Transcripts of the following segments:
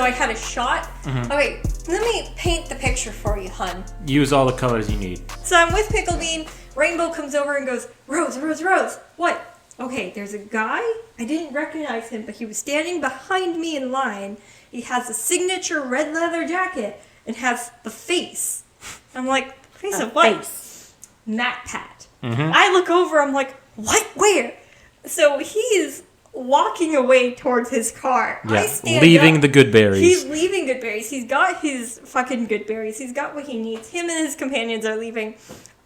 I had a shot. Okay, let me paint the picture for you, hun. Use all the colors you need. So I'm with Pickle Bean. Rainbow comes over and goes, Rose, Rose, Rose. What? Okay, there's a guy. I didn't recognize him, but he was standing behind me in line. He has a signature red leather jacket and has the face. I'm like, face of what? Face. Matt Pat. I look over, I'm like, what? Where? So he is walking away towards his car. Yeah, I stand leaving up. the good berries. He's leaving good berries. He's got his fucking good berries. He's got what he needs. Him and his companions are leaving.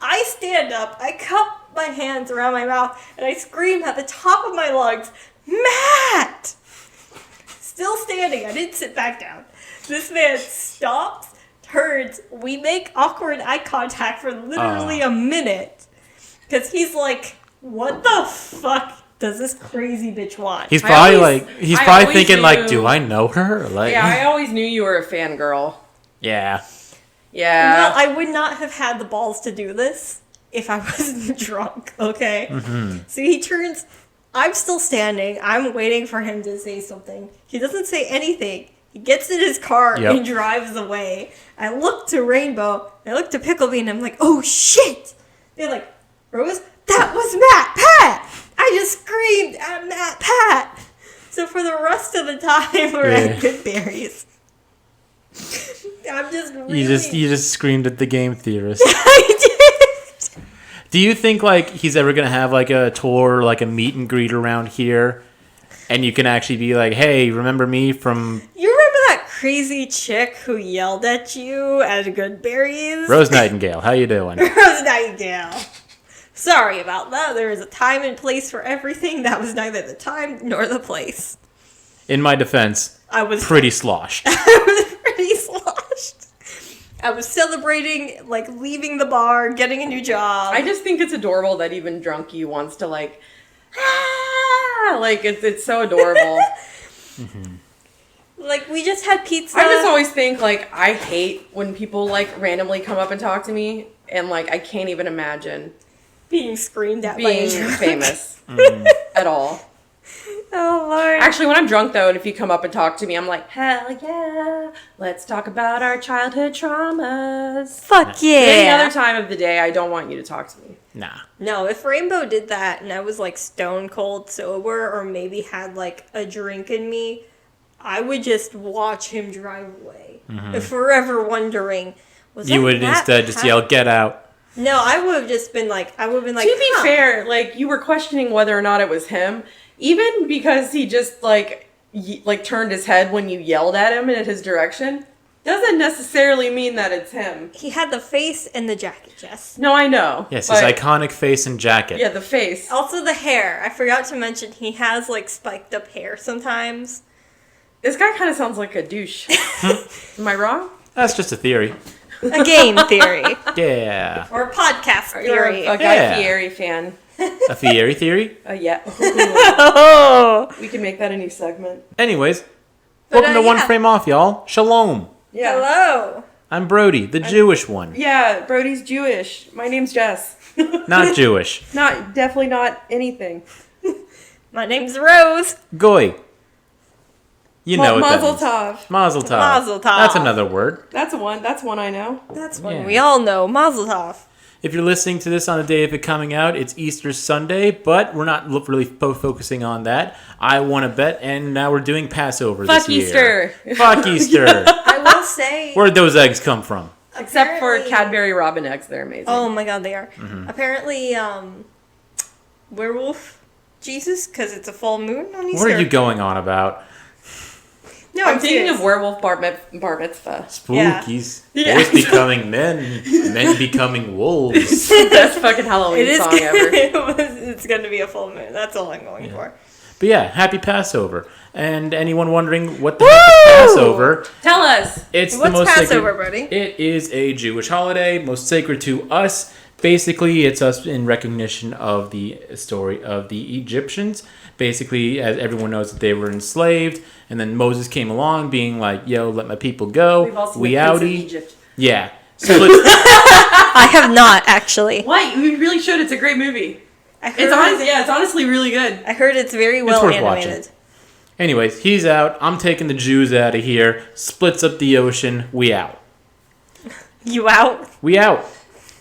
I stand up, I cup my hands around my mouth, and I scream at the top of my lungs, Matt! Still standing. I didn't sit back down. This man stops, turns. We make awkward eye contact for literally a minute. Because he's like, what the fuck does this crazy bitch want? He's probably thinking like, do I know her? Like, Yeah, I always knew you were a fangirl. yeah. Yeah. Well, I would not have had the balls to do this if I wasn't drunk, okay? So he turns, I'm still standing, I'm waiting for him to say something. He doesn't say anything. He gets in his car and drives away. I look to Rainbow, I look to Pickle Bean, and I'm like, oh shit! They're like, Rose, that was Matt Pat! I just screamed at Matt Pat! So for the rest of the time, we're at Good Berries. I'm just really... You just screamed at the game theorist. I did! Do you think like he's ever gonna have like a tour, like a meet and greet around here, and you can actually be like, "Hey, remember me from?" You remember that crazy chick who yelled at you at Good Berries? Rose Nightingale, how you doing? Rose Nightingale. Sorry about that. There is a time and place for everything. That was neither the time nor the place. In my defense, I was pretty sloshed. I was pretty sloshed. I was celebrating, like, leaving the bar, getting a new job. I just think it's adorable that even drunk you wants to, like, like, it's so adorable. Like, we just had pizza. I just always think, like, I hate when people, like, randomly come up and talk to me, and, like, I can't even imagine being screamed at being by a drunk. famous at all. Oh, Lord. Actually, when I'm drunk, though, and if you come up and talk to me, I'm like, hell yeah, let's talk about our childhood traumas. Fuck yeah. Any other time of the day, I don't want you to talk to me. Nah. No, if Rainbow did that and I was, like, stone cold sober or maybe had, like, a drink in me, I would just watch him drive away. Forever wondering, was You that would Matt instead just Pat? yell, "Get out!" No, I would have just been like, To be fair, like, you were questioning whether or not it was him, even because he just, like, turned his head when you yelled at him in his direction, doesn't necessarily mean that it's him. He had the face and the jacket, Jess. No, I know. Yes, his but- iconic face and jacket. Yeah, the face. Also the hair. I forgot to mention he has, like, spiked up hair sometimes. This guy kind of sounds like a douche. Am I wrong? That's just a theory. A game theory. Yeah. Or a podcast You're theory. a Guy Yeah. Fieri fan. A Fieri theory? Yeah. Oh. We can make that a new segment. Anyways, But, welcome to One yeah. Frame Off, y'all. Shalom. Yeah. Hello. I'm Brody, the Jewish one. Yeah, Brody's Jewish. My name's Jess. Not Jewish. Definitely not anything. My name's Rose. Goy. You know what that Mazel means. tov. Mazel tov. Mazel tov. That's another word. That's one I know. That's one Yeah. we all know. Mazel tov. If you're listening to this on the day of it coming out, it's Easter Sunday, but we're not really focusing on that. I want to bet, and now we're doing Passover Fuck this year. Easter. Fuck Easter. I will say... Where'd those eggs come from? Except for apparently- Cadbury Robin eggs, they're amazing. Oh my god, they are. Apparently, werewolf Jesus, because it's a full moon on Easter. What are you going on about? No, I'm thinking serious. of werewolf bar mitzvah. Spookies. Yeah. Boys becoming men. Men becoming wolves. Best fucking Halloween It is. song ever. It's going to be a full moon. That's all I'm going for. But yeah, happy Passover. And anyone wondering what the heck is Passover? Tell us. It's the What's most Passover, sacred. Brody? It is a Jewish holiday, most sacred to us. Basically, it's us in recognition of the story of the Egyptians. Basically, as everyone knows, that they were enslaved, and then Moses came along, being like, "Yo, let my people go. We've all seen We the Prince of outie." Egypt. Yeah. So let's, I have not, actually. What? You really should. It's a great movie. I heard, It's honestly really good. I heard it's very well worth animated. Anyways, he's out. I'm taking the Jews out of here. Splits up the ocean. We out. You out? We out.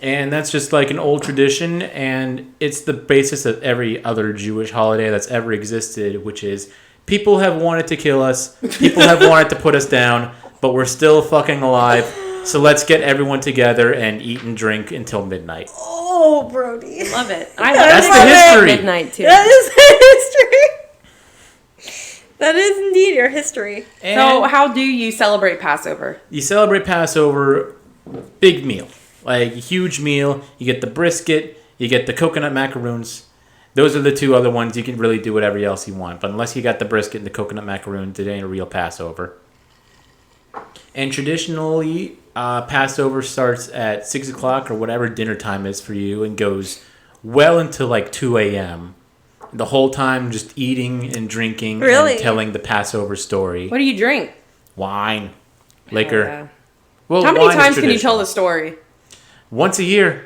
And that's just like an old tradition, and it's the basis of every other Jewish holiday that's ever existed, which is people have wanted to kill us, people have wanted to put us down, but we're still fucking alive, so let's get everyone together and eat and drink until midnight. Oh, Brody. Love it. That's the history. Midnight too. That is the history. That is indeed your history. And So, how do you celebrate Passover? you celebrate Passover, big meal. Like, a huge meal. You get the brisket, you get the coconut macaroons. Those are the two other ones. You can really do whatever else you want. But unless you got the brisket and the coconut macaroons, it ain't a real Passover. And traditionally, Passover starts at 6 o'clock or whatever dinner time is for you and goes well into like 2 a.m. The whole time just eating and drinking Really? and telling the Passover story. What do you drink? Wine. Liquor. Yeah. Well, How many wine is times can you tell traditional. the story? Once a year.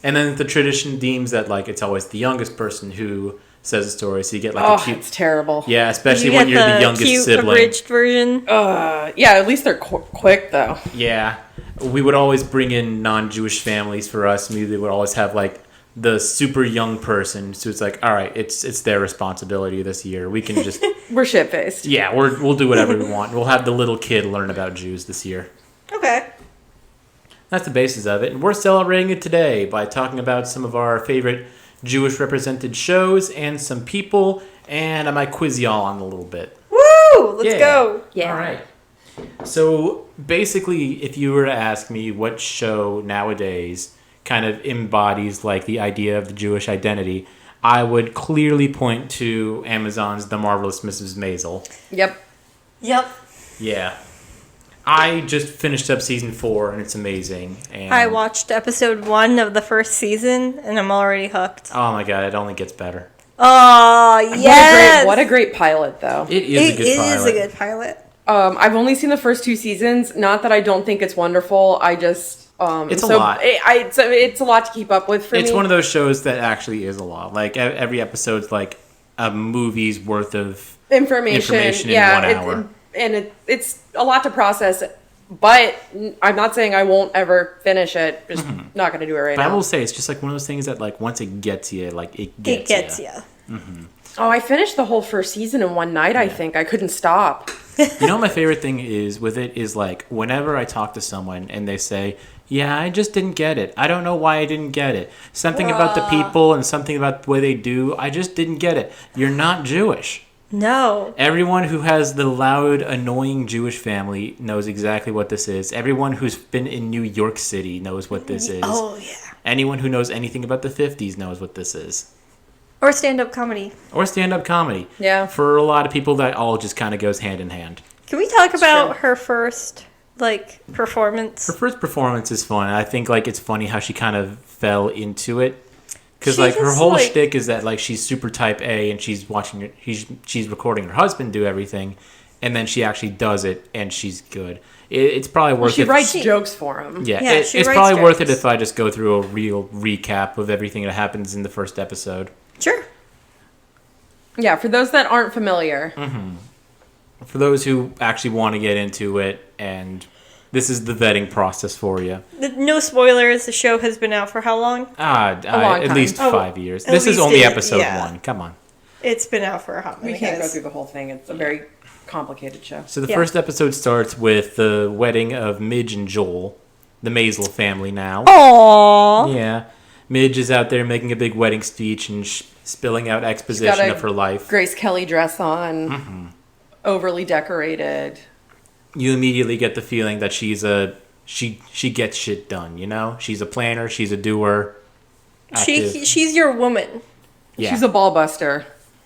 And then the tradition deems that like it's always the youngest person who says a story. So you get like Oh, a cute... it's terrible. Yeah, especially You when get you're the youngest cute, sibling. abridged version. Yeah, at least they're quick though. Yeah. We would always bring in non-Jewish families for us. We would always have like the super young person. So it's like, all right, it's their responsibility this year. We can just... We're shit faced. Yeah, we'll do whatever we want. We'll have the little kid learn about Jews this year. Okay. That's the basis of it. And we're celebrating it today by talking about some of our favorite Jewish represented shows and some people. And I might quiz y'all on a little bit. Woo! Let's Yeah. go. Yeah. All right. So basically, if you were to ask me what show nowadays kind of embodies like the idea of the Jewish identity, I would clearly point to Amazon's The Marvelous Mrs. Maisel. Yep. Yep. Yeah. I just finished up season 4 and it's amazing. And I watched episode 1 of the first season and I'm already hooked. Oh my god, it only gets better. Oh, yes! What a great pilot though. It is a good pilot. It is a good pilot. I've only seen the first 2 seasons. Not that I don't think it's wonderful. I just It's a lot. It's a lot to keep up with for me. It's one of those shows that actually is a lot. Like every episode's like a movie's worth of information in yeah, 1 hour. It's a lot to process. But I'm not saying I won't ever finish it. Just not going to do it right But now. I will say it's just like one of those things that like once it gets you, like it gets, It gets you. you. Oh, I finished the whole first season in one night. I think I couldn't stop. You know, my favorite thing is with it is like whenever I talk to someone and they say, "Yeah, I just didn't get it. I don't know why I didn't get it. Something about the people and something about the way they do. I just didn't get it." You're not Jewish. No. Everyone who has the loud, annoying Jewish family knows exactly what this is. Everyone who's been in New York City knows what this is. Oh, yeah. Anyone who knows anything about the 50s knows what this is. Or stand-up comedy. Or stand-up comedy. Yeah. For a lot of people, that all just kind of goes hand in hand. Can we talk about true. her first, performance? Her first performance is fun. I think, it's funny how she kind of fell into it. Because, She her just, whole shtick is that, she's super type A and she's she's recording her husband do everything. And then she actually does it and she's good. It's probably worth it. She writes jokes for him. Yeah, Yeah, she it's writes probably worth it jokes. if I just go through a real recap of everything that happens in the first episode. Sure. Yeah, for those that aren't familiar. For those who actually want to get into it, and this is the vetting process for you. No spoilers. The show has been out for how long? long At time. least Oh, 5 years. at This is least only it- episode yeah. 1. Come on. It's been out for a hot minute, We can't go guys. through the whole thing. It's a very complicated show. So the Yeah. first episode starts with the wedding of Midge and Joel, the Maisel family now. Aww. Yeah. Midge is out there making a big wedding speech and spilling out exposition of her life. Grace Kelly dress on, overly decorated. You immediately get the feeling that she gets shit done, you know? She's a planner, she's a doer. active. She's your woman. Yeah. She's a ball buster.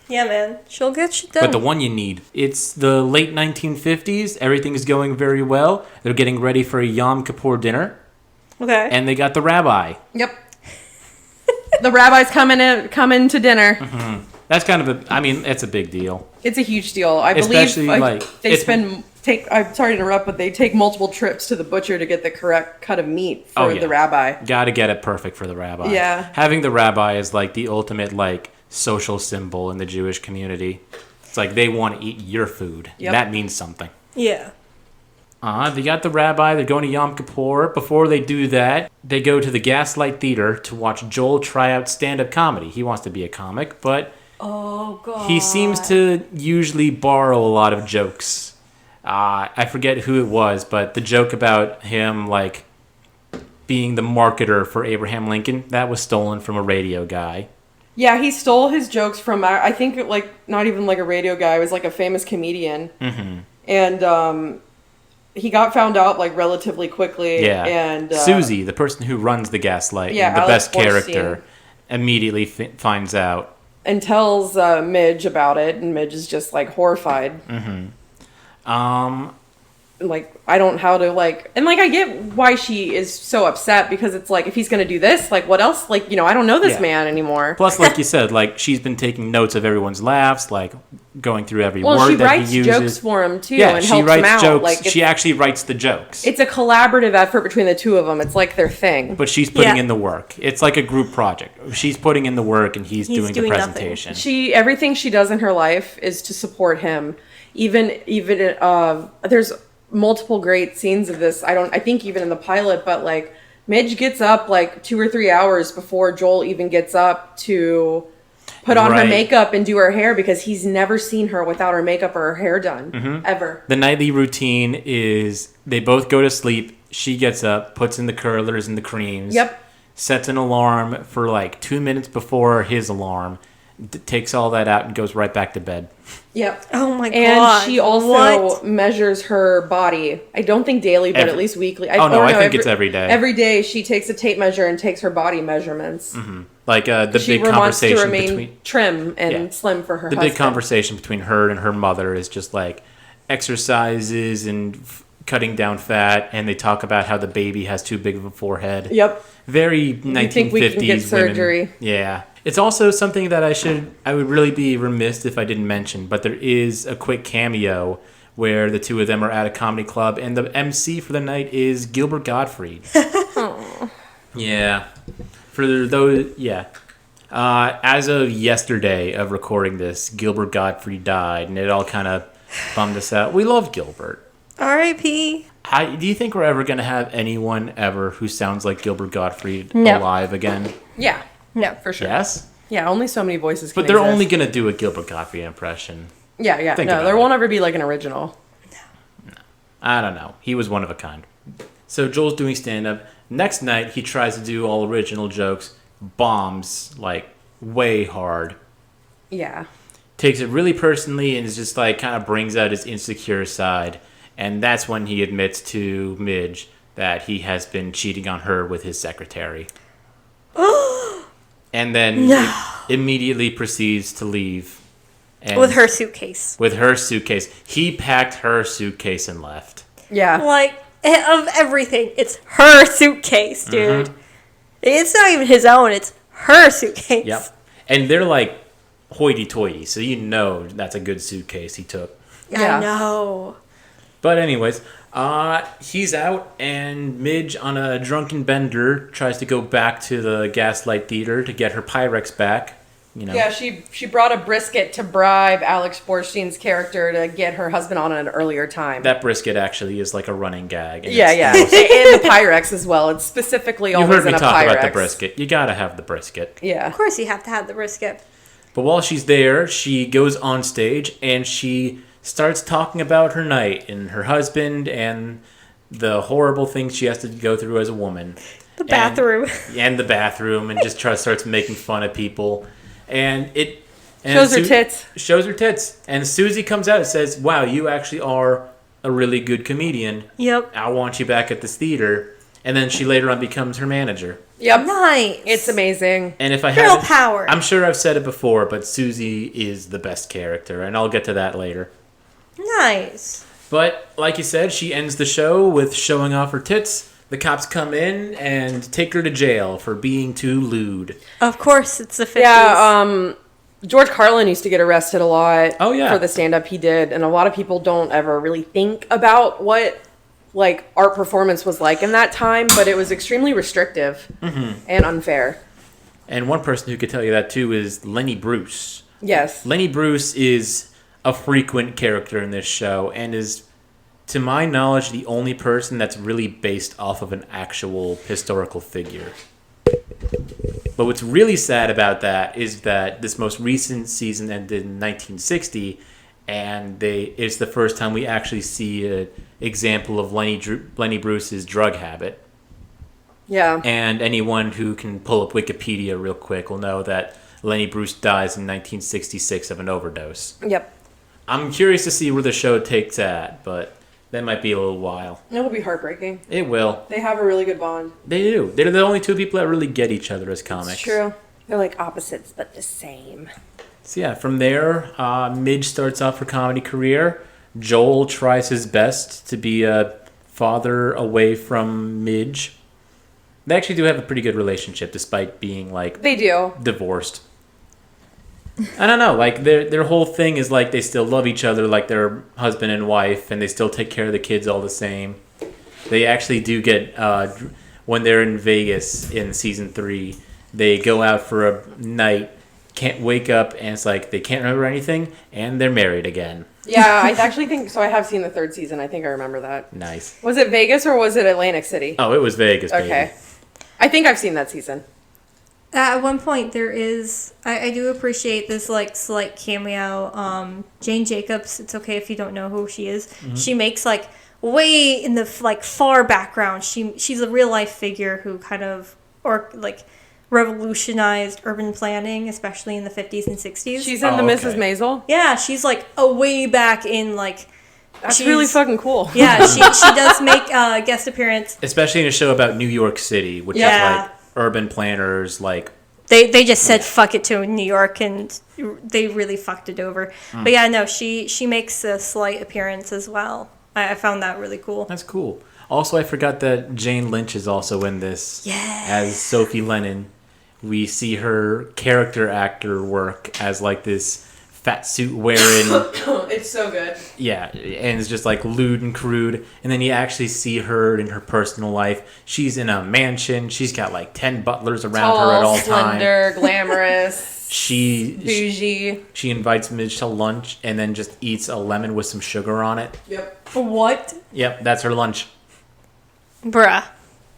Yeah, man. She'll get shit done. But the one you need. It's the late 1950s. Everything is going very well. They're getting ready for a Yom Kippur dinner. Okay. And they got the rabbi. Yep. The rabbi's coming to dinner. That's kind of it's a big deal. It's a huge deal. I Especially, believe I'm sorry to interrupt, but they take multiple trips to the butcher to get the correct cut of meat for the rabbi. Gotta get it perfect for the rabbi. Yeah. Having the rabbi is the ultimate social symbol in the Jewish community. It's like they want to eat your food. Yep. That means something. Yeah. They got the rabbi. They're going to Yom Kippur. Before they do that, they go to the Gaslight Theater to watch Joel try out stand-up comedy. He wants to be a comic, but Oh, God. he seems to usually borrow a lot of jokes. I forget who it was, but the joke about him, like, being the marketer for Abraham Lincoln, that was stolen from a radio guy. Yeah, he stole his jokes from, I think, like, not even like a radio guy. It was like a famous comedian. Mm-hmm. And he got found out, like, relatively quickly. Yeah. And Susie, the person who runs the Gaslight, Yeah, the Alex best character, Borstein. immediately finds out. And tells Midge about it, and Midge is just, like, horrified. Like, I don't know how to, like... And, like, I get why she is so upset, because it's like, if he's gonna do this, like, what else? Like, I don't know this Yeah. man anymore. Plus, like you said, like, she's been taking notes of everyone's laughs, like, going through every Well, word she that writes he uses. jokes for him, too, Yeah, and she helps writes him out. jokes. Like, She actually writes the jokes. it's a collaborative effort between the two of them. It's like their thing. But she's putting Yeah. in the work. It's like a group project. She's putting in the work, and he's doing the doing nothing. presentation. Everything she does in her life is to support him. Even there's multiple great scenes of this. I think even in the pilot, but like Midge gets up like 2 or 3 hours before Joel even gets up to put on her Right. makeup and do her hair, because he's never seen her without her makeup or her hair done ever. The nightly routine is they both go to sleep. She gets up, puts in the curlers and the creams. Yep. Sets an alarm for like 2 minutes before his alarm. Takes all that out and goes right back to bed. Yep. Oh, my And God. she also What? measures her body. I don't think daily, but at least weekly. I think it's every day. Every day she takes a tape measure and takes her body measurements. Like the She big wants to conversation remain between trim and Yeah. slim for her the husband. big conversation between her and her mother is just like exercises and cutting down fat, and they talk about how the baby has too big of a forehead. Yep. Very 1950s think we can get surgery? women. Yeah. It's also something that I would really be remiss if I didn't mention, but there is a quick cameo where the two of them are at a comedy club, and the MC for the night is Gilbert Gottfried. Yeah. For those, yeah. As of yesterday of recording this, Gilbert Gottfried died, and it all kind of bummed us out. We love Gilbert. R.I.P. Do you think we're ever going to have anyone ever who sounds like Gilbert Gottfried No. alive again? Yeah, No. for sure. Yes? Yeah, only so many voices can But they're exist. only going to do a Gilbert Gottfried impression. Yeah. Think No, about there it. won't ever be like an original. I don't know. He was one of a kind. So Joel's doing stand-up. Next night, he tries to do all original jokes. Bombs, like, way hard. Yeah. Takes it really personally and is just, like, kind of brings out his insecure side. And that's when he admits to Midge that he has been cheating on her with his secretary. And then immediately proceeds to leave. And With her suitcase. With her suitcase. He packed her suitcase and left. Yeah. Like, of everything, it's her suitcase, dude. It's not even his own, it's her suitcase. Yep. And they're like hoity-toity, so you know that's a good suitcase he took. Yeah. I know. But anyways, he's out, and Midge, on a drunken bender, tries to go back to the Gaslight Theater to get her Pyrex back. You know. Yeah, she brought a brisket to bribe Alex Borstein's character to get her husband on at an earlier time. That brisket actually is like a running gag. And yeah, it's- yeah. And the Pyrex as well. It's specifically You always heard me in a talk Pyrex. about the brisket. You gotta have the brisket. Yeah. Of course you have to have the brisket. But while she's there, she goes on stage and she starts talking about her night and her husband and the horrible things she has to go through as a woman. The bathroom. And the bathroom, and just starts making fun of people. And it... And Shows her tits. Shows her tits. And Susie comes out and says, wow, you actually are a really good comedian. Yep. I want you back at this theater. And then she later on becomes her manager. Yep. Nice. It's amazing. And if I Girl haven't... power. I'm sure I've said it before, but Susie is the best character. And I'll get to that later. Nice. But, like you said, she ends the show with showing off her tits. The cops come in and take her to jail for being too lewd. Of course, it's the 50s. Yeah, George Carlin used to get arrested a lot Oh, yeah. for the stand-up he did, and a lot of people don't ever really think about what like art performance was like in that time, but it was extremely restrictive and unfair. And one person who could tell you that, too, is Lenny Bruce. Yes. Lenny Bruce is a frequent character in this show and is, to my knowledge, the only person that's really based off of an actual historical figure. But what's really sad about that is that this most recent season ended in 1960, and it's the first time we actually see an example of Lenny Bruce's drug habit. Yeah. And anyone who can pull up Wikipedia real quick will know that Lenny Bruce dies in 1966 of an overdose. Yep. I'm curious to see where the show takes that, but that might be a little while. It'll be heartbreaking. It will. They have a really good bond. They do. They're the only two people that really get each other as comics. It's true. They're like opposites, but the same. So yeah, from there, Midge starts off her comedy career. Joel tries his best to be a father away from Midge. They actually do have a pretty good relationship, despite being like They do. divorced. I don't know, like their whole thing is like they still love each other like they're husband and wife, and they still take care of the kids all the same. They actually do get when they're in Vegas in season 3, they go out for a night, can't wake up, and it's like they can't remember anything, and they're married again. Yeah, I actually think so. I have seen the 3rd season. I think I remember that. Nice. Was it Vegas or was it Atlantic City? Oh, it was Vegas, baby. Okay. I think I've seen that season. At one point, there is... I do appreciate this, like, slight cameo. Jane Jacobs, it's okay if you don't know who she is. Mm-hmm. She makes, like, way in the, like, far background. She's a real-life figure who kind of... Or, like... revolutionized urban planning, especially in the 50s and 60s. She's in the Mrs. Maisel? Yeah, she's like a way back in like... That's really fucking cool. Yeah, she does make a guest appearance. Especially in a show about New York City, which is like urban planners, like... They just said fuck it to New York, and they really fucked it over. But yeah, no, she makes a slight appearance as well. I found that really cool. That's cool. Also, I forgot that Jane Lynch is also in this as Sophie Lennon. We see her character actor work as like this fat suit wearing. It's so good. Yeah, and it's just like lewd and crude. And then you actually see her in her personal life. She's in a mansion. She's got like 10 butlers around her at all times. Slender, glamorous. Bougie. She invites Midge to lunch and then just eats a lemon with some sugar on it. Yep. What? Yep, that's her lunch. Bruh.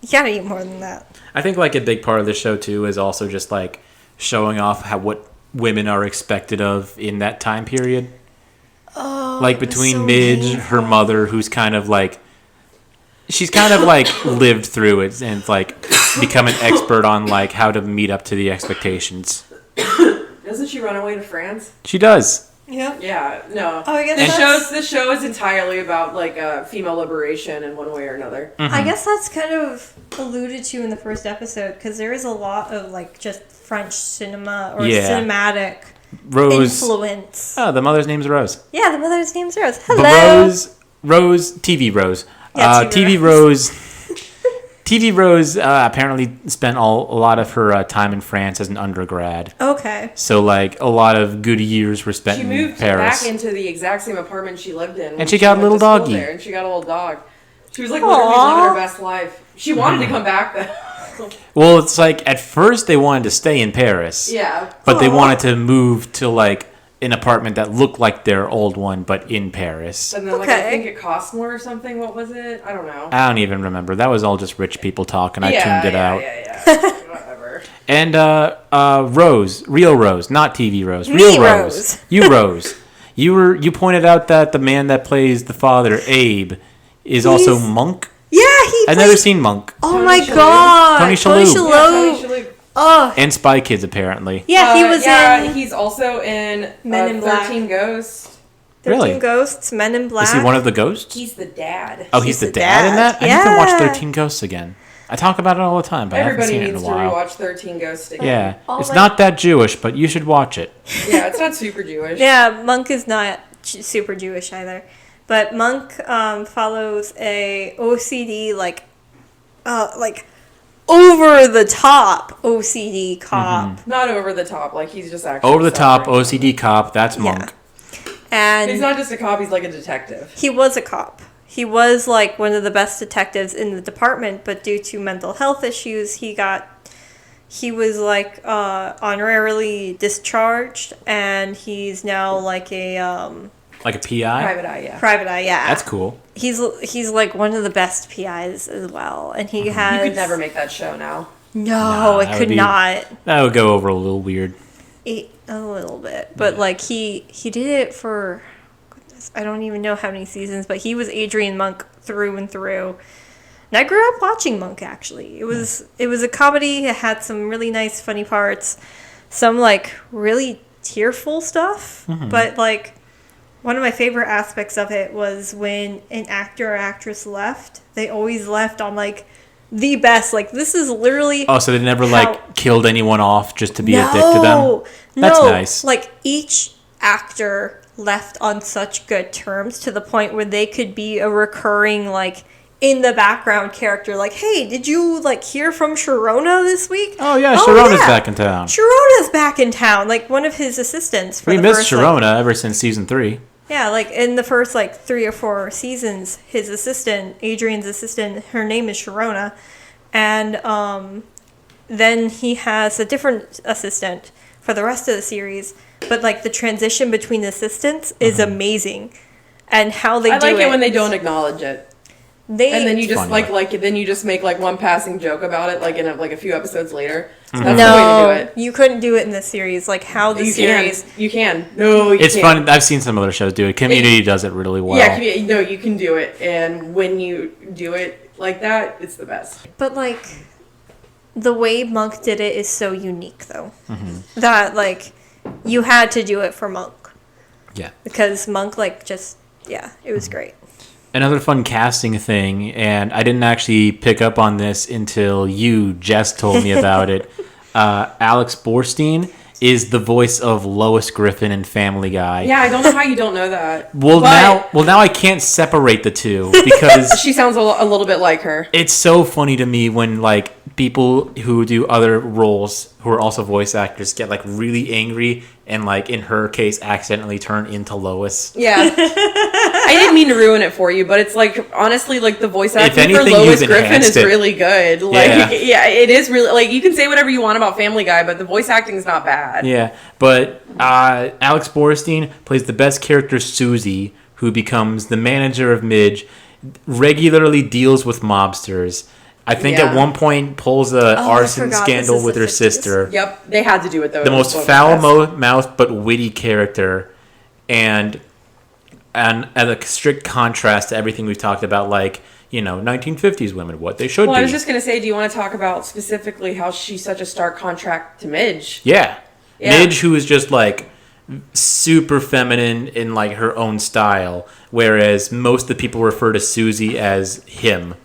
You gotta eat more than that. I think like a big part of the show too is also just like showing off what women are expected of in that time period. Oh, like between Midge, her mother, who's kind of like she's kind of like lived through it and like become an expert on like how to meet up to the expectations. Doesn't she run away to France? She does. Yeah. Yeah, no. Oh, I guess this show is entirely about like female liberation in one way or another. Mm-hmm. I guess that's kind of alluded to in the first episode, because there is a lot of like just French cinema or cinematic influence. Oh, the mother's name's Rose. Yeah, the mother's name's Rose. Hello. But TV Rose. Yeah, TV Rose. TV Rose apparently spent a lot of her time in France as an undergrad. Okay. So, like, a lot of good years were spent in Paris. She moved back into the exact same apartment she lived in. And she got a little doggy. And she got a little dog. She was, like, literally living her best life. She wanted to come back, though. Well, it's like, at first they wanted to stay in Paris. Yeah. But they wanted to move to, like, an apartment that looked like their old one, but in Paris. And then, like, I think it cost more or something. What was it? I don't know. I don't even remember. That was all just rich people talking. I tuned it out. Yeah. Whatever. And Rose, real Rose, not TV Rose, Me real Rose. You Rose. You pointed out that the man that plays the father, Abe, is also Monk. Yeah, I've never seen Monk. Oh Tony my Shalhoub. god. Tony Shalhoub. Tony Shalhoub. Oh. And Spy Kids, apparently. Yeah, he was in he's also in Men in Black. 13 Ghosts. 13 Really? Ghosts, Men in Black. Is he one of the ghosts? He's the dad. Oh, he's the dad in that? Yeah. I need to watch 13 Ghosts again. I talk about it all the time, but Everybody I haven't seen it in needs a to while. rewatch 13 Ghosts again. Yeah. It's not that Jewish, but you should watch it. Yeah, it's not super Jewish. Yeah, Monk is not super Jewish either. But Monk follows a OCD, like over the top OCD cop. Mm-hmm. Not over the top, like he's just actually Over the top suffering. OCD cop, that's Monk. And He's not just a cop, he's like a detective. he was a cop. He was like one of the best detectives in the department, but due to mental health issues, he got he was like honorarily discharged, and he's now like a Like a PI? Private eye, yeah. private eye. Yeah, That's cool. he's like one of the best PIs as well, and he has. You could never make that show now. No, Nah, it that could would be- not. That would go over a little weird. A little bit, but like he did it for. Goodness, I don't even know how many seasons, but he was Adrian Monk through and through. And I grew up watching Monk, actually. It was a comedy. It had some really nice, funny parts. Some, like, really tearful stuff. Mm-hmm. But, like, one of my favorite aspects of it was when an actor or actress left. They always left on, like, the best. Like, this is literally... Oh, so they never, how- like, killed anyone off just to be a dick to them? That's No. nice. Like, each actor left on such good terms to the point where they could be a recurring, like... in the background character, like, hey, did you, like, hear from Sharona this week? Oh, yeah, Sharona's back in town. Sharona's back in town, like, one of his assistants. For We the missed first, Sharona ever since season 3. yeah, like, in the first, like, 3 or 4 seasons, his assistant, Adrian's assistant, her name is Sharona, and then he has a different assistant for the rest of the series, but, like, the transition between assistants is amazing, and how they I do like it when they don't acknowledge it. And then you just Funny. then you just make like one passing joke about it, like in a few episodes later. So that's the way No, to do it. you couldn't do it in the series. Like how the You series. can. You can. No, you It's can't. fun. I've seen some other shows do it. Community does it really well. Yeah, no, you can do it, and when you do it like that, it's the best. But like, the way Monk did it is so unique, though. That like, you had to do it for Monk Yeah. because Monk it was great. Another fun casting thing, and I didn't actually pick up on this until you, Jess, told me about it. Alex Borstein is the voice of Lois Griffin in Family Guy. Yeah, I don't know how you don't know that. Well, But now I can't separate the two because she sounds a little bit like her. it's so funny to me when like people who do other roles who are also voice actors get like really angry and like in her case accidentally turn into Lois. Yeah. I didn't mean to ruin it for you, but it's like honestly like the voice acting for anything, Lois you've Griffin enhanced is it. really good. Like Yeah. it is really like you can say whatever you want about Family Guy, but the voice acting is not bad. Yeah, but Alex Borstein plays the best character, Susie, who becomes the manager of Midge, regularly deals with mobsters. I think Yeah. at one point pulls a I arson forgot scandal this is with the her 50s. sister. Yep, they had to do it though. The It was most so best. foul-mouthed but witty character, and at a strict contrast to everything we've talked about, like, you know, 1950s women, what they should Well, be. I was just gonna say, do you want to talk about specifically how she's such a stark contrast to Midge? Yeah. Yeah. Midge, who is just like super feminine in like her own style, whereas most of the people refer to Susie as him.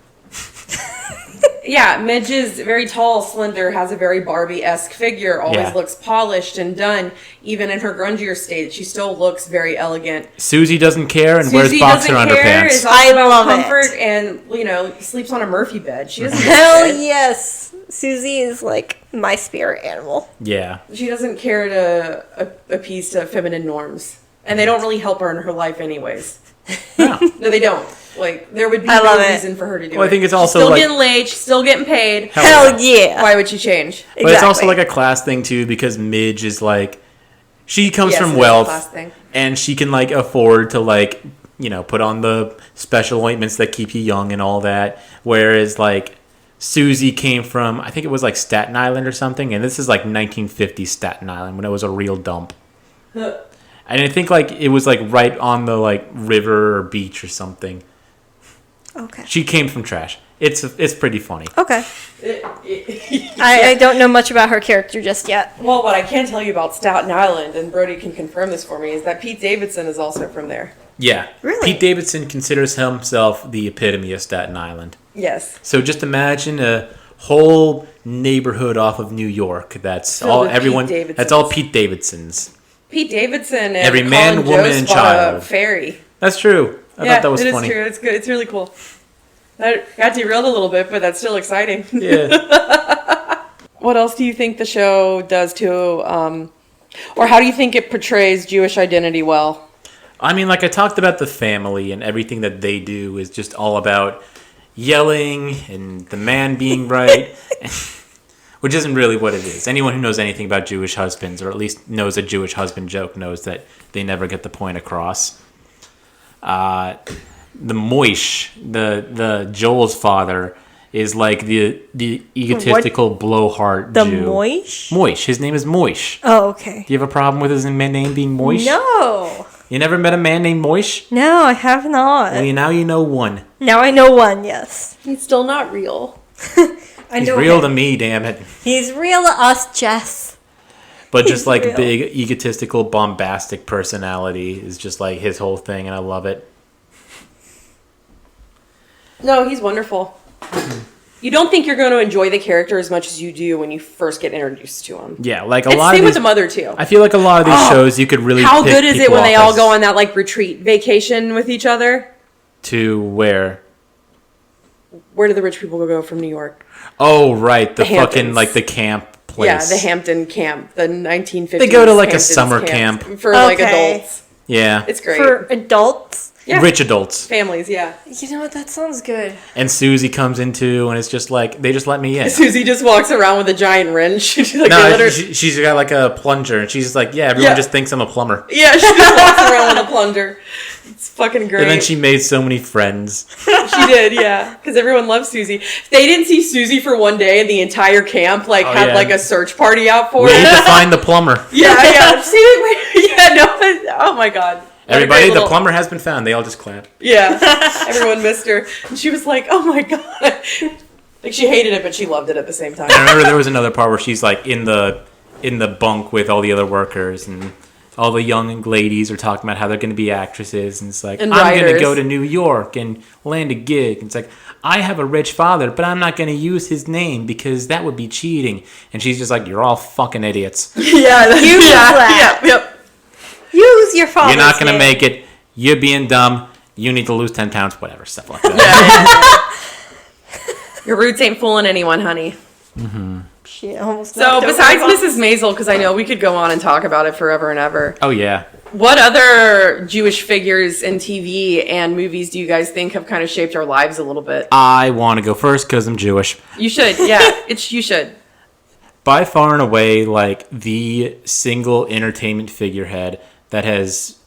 Yeah, Midge is very tall, slender, has a very Barbie-esque figure, always Yeah. looks polished and done. Even in her grungier state, she still looks very elegant. Susie doesn't care and wears Susie boxer doesn't care, is underpants. all I about love it. comfort and, you know, sleeps on a Murphy bed. She doesn't give a Hell shit. yes, Susie is like my spirit animal. Yeah. She doesn't care to appease to feminine norms. And they don't really help her in her life anyways. No. No, they don't. Like, there would be I love no it. reason for her to do it. Well, I think it's also she's still like- getting laid, she's still getting paid. Hell yeah. Why would she change? But it's also like a class thing too, because Midge is like, she comes Yes, it from is a wealth class thing. and she can like afford to like, you know, put on the special ointments that keep you young and all that. Whereas like Susie came from, I think it was like Staten Island or something, and this is like 1950s Staten Island when it was a real dump. And I think like it was like right on the like river or beach or something. Okay. She came from trash. It's pretty funny. Okay. I don't know much about her character just yet. Well, what I can tell you about Staten Island, and Brody can confirm this for me, is that Pete Davidson is also from there. Yeah. Really? Pete Davidson considers himself the epitome of Staten Island. Yes. So just imagine a whole neighborhood off of New York that's Filled all with everyone Pete Davidsons. that's all Pete Davidsons. Pete Davidson and Every man, Colin woman, Jost and bought child. a ferry. That's true. I thought that was funny. It is true. It's good. It's really cool. That got derailed a little bit, but that's still exciting. Yeah. What else do you think the show does to, or how do you think it portrays Jewish identity well? I mean, like I talked about the family and everything that they do is just all about yelling and the man being right. which isn't really what it is. Anyone who knows anything about Jewish husbands, or at least knows a Jewish husband joke, knows that they never get the point across. The Moish, the Joel's father, is like the egotistical blowhard The Jew. Moish? Moish. His name is Moish. Oh, okay. Do you have a problem with his name being Moish? No. You never met a man named Moish? No, I have not. Well, now you know one. Now I know one, yes. He's still not real. I He's know real him. to me, damn it. He's real to us, Jess. But just like real. big, egotistical, bombastic personality is just like his whole thing, and I love it. No, he's wonderful. You don't think you're going to enjoy the character as much as you do when you first get introduced to him. Yeah, like a And lot of same these. with the mother too. I feel like a lot of these shows you could really. How pick good is it people when they off all as- go on that like retreat vacation with each other? to where? Where do the rich people go from New York? Oh, right, the fucking Hamptons. like the camp place. Yeah, the Hampton camp, the 1950s. They go to, like, a Hamptons summer camp. for like Okay. adults. Yeah, It's great. For adults. Yeah. rich adults. Families, yeah. You know what? That sounds good. And Susie comes in too, and it's just like they just let me in. Susie just walks around with a giant wrench. She's like, No, she's got like a plunger, and she's just like, yeah, everyone Yeah. just thinks I'm a plumber. yeah, she just walks around with a plunger. It's fucking great. And then she made so many friends. She did, yeah, because everyone loves Susie. They didn't see Susie for one day, and the entire camp like had yeah. like a search party out for We need her. to find the plumber. Yeah, yeah. See, yeah, no, oh my god. What a Everybody, great the little- plumber has been found. They all just clap. Yeah, everyone missed her, and she was like, "Oh my god!" Like she hated it, but she loved it at the same time. I remember there was another part where she's like in the bunk with all the other workers, and all the young ladies are talking about how they're going to be actresses, and it's like, And I'm going to writers. go to New York and land a gig. And it's like, I have a rich father, but I'm not going to use his name because that would be cheating. And she's just like, you're all fucking idiots. Yeah, Use that. yeah, yep. Use your father's You're not going to name. make it. You're being dumb. You need to lose 10 pounds, whatever, stuff like that. Your roots ain't fooling anyone, honey. She almost So knocked over besides the box. Mrs. Maisel, because I know we could go on and talk about it forever and ever. Oh, yeah. What other Jewish figures in TV and movies do you guys think have kind of shaped our lives a little bit? I want to go first because I'm Jewish. You should, yeah. You should. By far and away, like, the single entertainment figurehead that has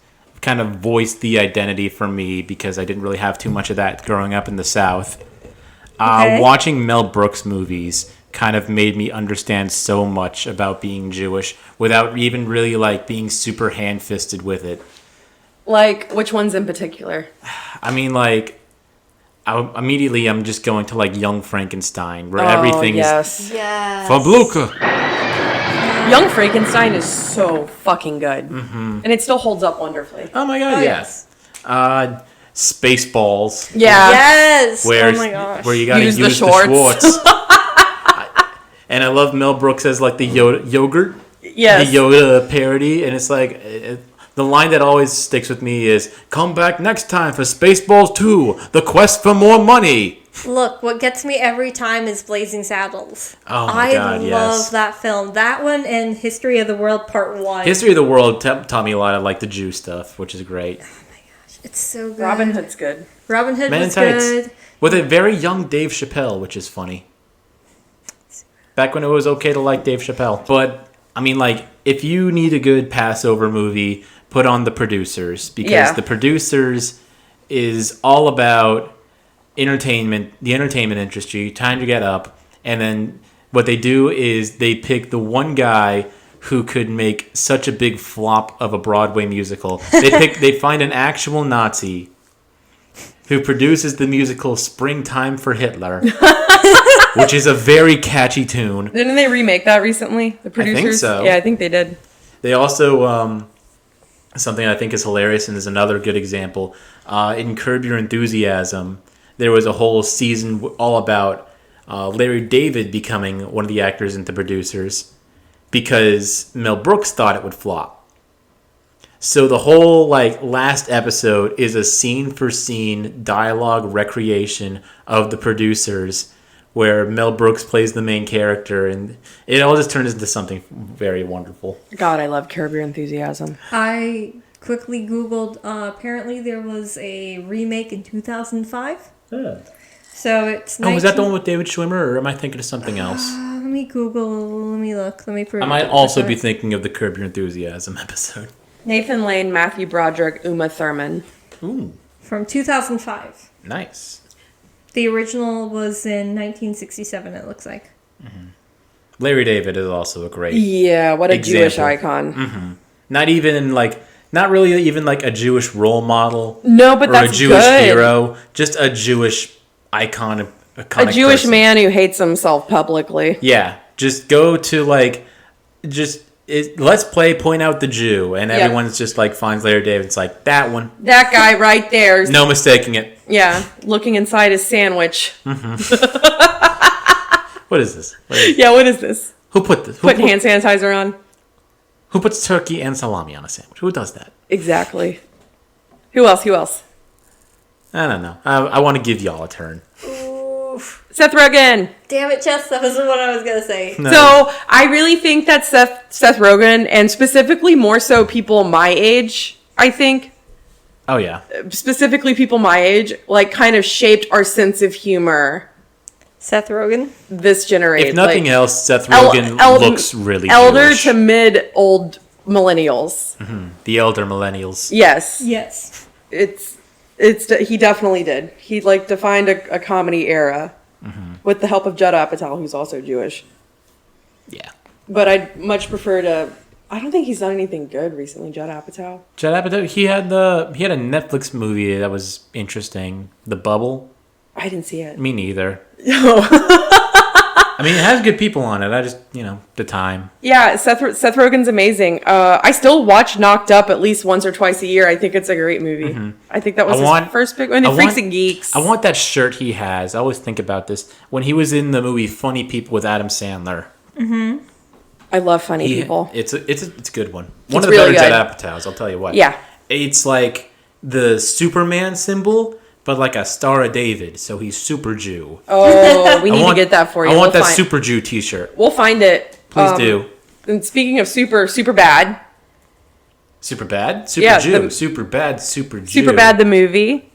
kind of voiced the identity for me, because I didn't really have too much of that growing up in the South. Okay. Watching Mel Brooks movies kind of made me understand so much about being Jewish without even really, like, being super hand-fisted with it. Like, which ones in particular? I mean, like, immediately I'm just going to, like, Young Frankenstein, where everything yes. Yes. Fabluka. Young Frankenstein is so fucking good. Mm-hmm. And it still holds up wonderfully. Oh, my God, Oh, yes. Spaceballs. Yeah. Yes. Where, oh my gosh. where you gotta Use use the the Schwartz. Schwartz. And I love Mel Brooks as like the yogurt, Yes. the Yoda parody, and it's like the line that always sticks with me is "Come back next time for Spaceballs 2: The Quest for More Money." Look, what gets me every time is Blazing Saddles. Oh my God, I yes. love that film. That one and History of the World Part 1. History of the World taught me a lot of like the Jew stuff, which is great. It's so good. Robin Hood's good. Robin Hood Men in was Tights. good. With a very young Dave Chappelle, which is funny. Back when it was okay to like Dave Chappelle. But, I mean, like, if you need a good Passover movie, put on The Producers. Because Yeah. The Producers is all about entertainment, the entertainment industry, time to get up. And then what they do is they pick the one guy who could make such a big flop of a Broadway musical. They find an actual Nazi who produces the musical Springtime for Hitler, which is a very catchy tune. Didn't they remake that recently? The producers? so. Yeah, I think they did. They also, something I think is hilarious and is another good example, in Curb Your Enthusiasm, there was a whole season all about Larry David becoming one of the actors and the producers because Mel Brooks thought it would flop. So the whole like last episode is a scene for scene dialogue recreation of the producers where Mel Brooks plays the main character, and it all just turns into something very wonderful. God, I love Curb Your Enthusiasm. I quickly Googled, apparently there was a remake in 2005. So it's Oh, was that the one with David Schwimmer, or am I thinking of something else? me Google. Let me look. Let me prove. I might also be thinking of the Curb Your Enthusiasm episode. Nathan Lane, Matthew Broderick, Uma Thurman. Ooh, From 2005. nice. The original was in 1967, it looks like. Larry David is also a great Yeah, what a example. Jewish icon. Not really even like a Jewish role model. No, but or that's a Jewish good. hero. Just a Jewish iconic A Jewish person. man who hates himself publicly. Yeah, just go to let's play point out the Jew, and Yep. everyone's just like finds Larry David. It's like that one, That guy right there. no mistaking it. Yeah, looking inside his sandwich. What is this? What is- Yeah, what is this? Who put this? Putting hand sanitizer on? Who puts turkey and salami on a sandwich? Who does that? Exactly. Who else? I don't know. I want to give y'all a turn. Oof. Seth Rogen. Damn it, Jess. That was what I was going to say. No. So I really think that Seth Rogen, and specifically more so people my age, I think, Oh yeah. specifically people my age, like kind of shaped our sense of humor Seth Rogen? this generation. If nothing else, Seth El- Rogen el- looks really elder Jewish. to mid old millennials. The elder millennials. Yes. Yes. He definitely did. He like defined a comedy era with the help of Judd Apatow, who's also Jewish. Yeah. But I'd much prefer to. I don't think he's done anything good recently, Judd Apatow. Judd Apatow. He had a Netflix movie that was interesting. The Bubble. I didn't see it. Me neither. I mean, it has good people on it. I just, the time. Yeah, Seth Rogen's amazing. I still watch Knocked Up at least once or twice a year. I think it's a great movie. I think that was his first big one. Freaks and Geeks. I want that shirt he has. I always think about this. When he was in the movie Funny People with Adam Sandler. I love funny people. It's a good one. One of the really better good. Judd Apatows, I'll tell you what. Yeah. It's like the Superman symbol, but like a Star of David. So he's Super Jew. Oh, we need to get that for you. I want that Super Jew t-shirt. We'll find it. Please do. And speaking of super bad. Super bad? Super Yeah, Jew. Super bad, Super Jew. Super bad the movie.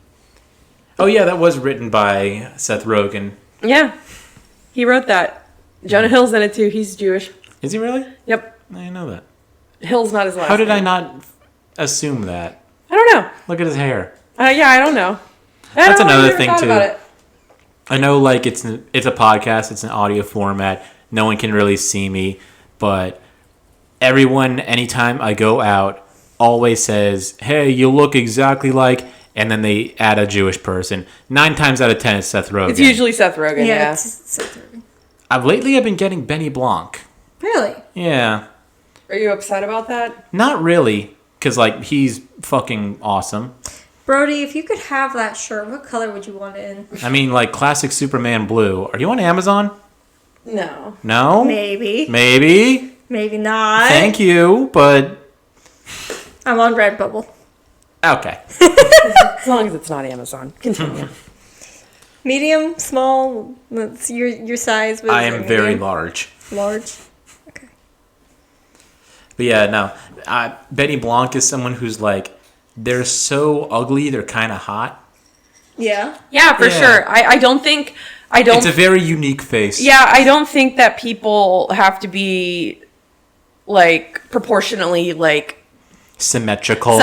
Oh yeah, that was written by Seth Rogen. Yeah. He wrote that. Jonah Hill's in it too. He's Jewish. Is he really? Yep. I didn't know that. Hill's not his last How did I name. not assume that? I don't know. Look at his hair. Yeah, I don't know. That's I another never thing, thought too. about it. I know, like, it's a podcast, it's an audio format, no one can really see me, but everyone, anytime I go out, always says, hey, you look exactly like, and then they add a Jewish person. 9 times out of 10, it's Seth Rogen. It's usually Seth Rogen, yeah. It's Seth Rogen. Lately, I've been getting Benny Blanc. Really? Yeah. Are you upset about that? Not really, because, like, he's fucking awesome. Brody, if you could have that shirt, what color would you want it in? I mean, like, classic Superman blue. Are you on Amazon? No. No? Maybe. Maybe. Maybe not. Thank you, but... I'm on Redbubble. Okay. As long as it's not Amazon. Continue. Medium, small, what's your size? I am very large. Large? Okay. But yeah, no. Benny Blanc is someone who's like, they're so ugly, they're kind of hot. Yeah. Yeah, for Yeah. sure. I don't think... It's a very unique face. Yeah, I don't think that people have to be, like, proportionally, like... Symmetrical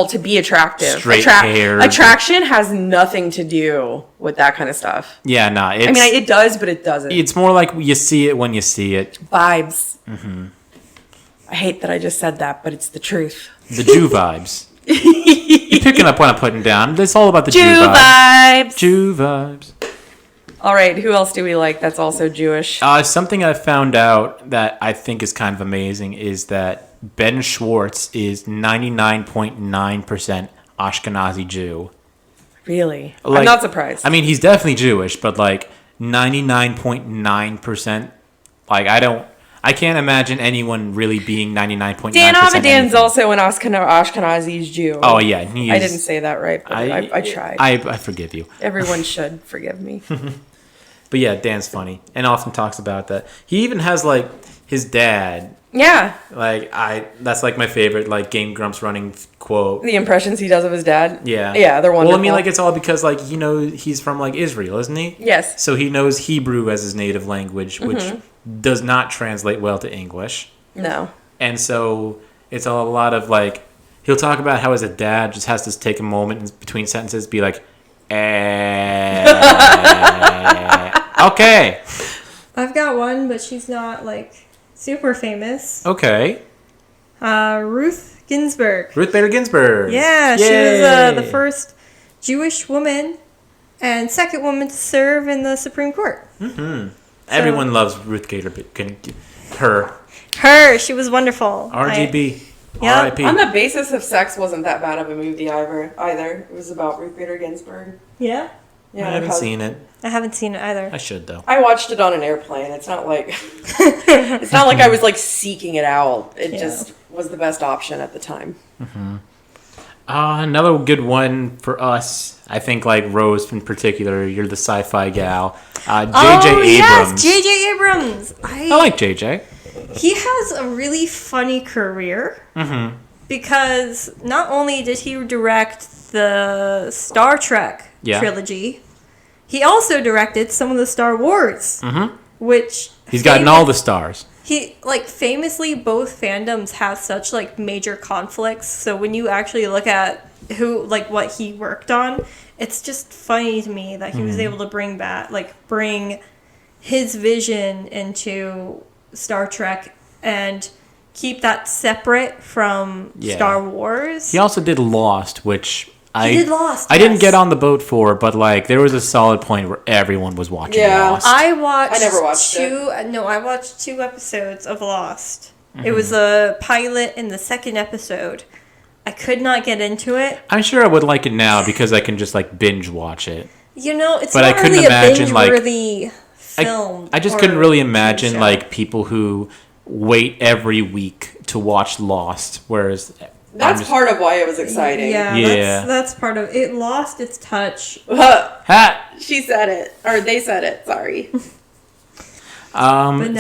to be attractive. Straight-haired. Attraction has nothing to do with that kind of stuff. Yeah, no. I mean, it does, but it doesn't. It's more like you see it when you see it. Vibes. Mm-hmm. I hate that I just said that, but it's the truth. The Jew vibes. You're picking up what I'm putting down. It's all about the Jew vibes. vibes. Jew vibes. All right, who else do we like that's also Jewish? Something I found out that I think is kind of amazing is that Ben Schwartz is 99.9% Ashkenazi Jew. Really? Like, I'm not surprised. I mean, he's definitely Jewish, but like 99.9%. Like, I can't imagine anyone really being 99.9%. Dan Avidan's anything. also an Ashkenazi Jew. Oh, yeah. I didn't say that right, but I tried. I forgive you. Everyone should forgive me. But yeah, Dan's funny and often talks about that. He even has like his dad Yeah. Like that's like my favorite like Game Grumps running quote. The impressions he does of his dad. Yeah. Yeah, they're wonderful. Well, I mean, like it's all because like he's from like Israel, isn't he? Yes. So he knows Hebrew as his native language, which does not translate well to English. No. And so it's a lot of like he'll talk about how as a dad just has to take a moment in between sentences, be like, okay. I've got one, but she's not like super famous. Okay. Ruth Ginsburg. Ruth Bader Ginsburg. Yeah, Yay. she was the first Jewish woman and second woman to serve in the Supreme Court. Mm-hmm. Everyone loves Ruth Bader. Her, she was wonderful. RGB. Yeah. R.I.P. On the Basis of Sex wasn't that bad of a movie either. It was about Ruth Bader Ginsburg. Yeah? Yeah, I haven't seen it. I haven't seen it either. I should though. I watched it on an airplane. It's not like I was like seeking it out. It just was the best option at the time. Mm-hmm. Another good one for us, I think, like Rose in particular. You're the sci-fi gal. J.J. Abrams. Yes, J.J. Abrams. I like J.J. He has a really funny career because not only did he direct the Star Trek trilogy, he also directed some of the Star Wars, which he's gotten all the stars. He famously, both fandoms have such like major conflicts. So when you actually look at what he worked on, it's just funny to me that he was able to bring his vision into Star Trek and keep that separate from Star Wars. He also did Lost, which I yes. didn't get on the boat for, but like there was a solid point where everyone was watching Lost. I never watched it. No, I watched 2 episodes of Lost. It was a pilot in the second episode. I could not get into it. I'm sure I would like it now because I can just like binge watch it. It's but not I couldn't really imagine, a binge-worthy film. I just couldn't really imagine like people who wait every week to watch Lost, whereas that's part of why it was exciting. Yeah. That's part of it. Lost its touch. She said it, or they said it. Sorry.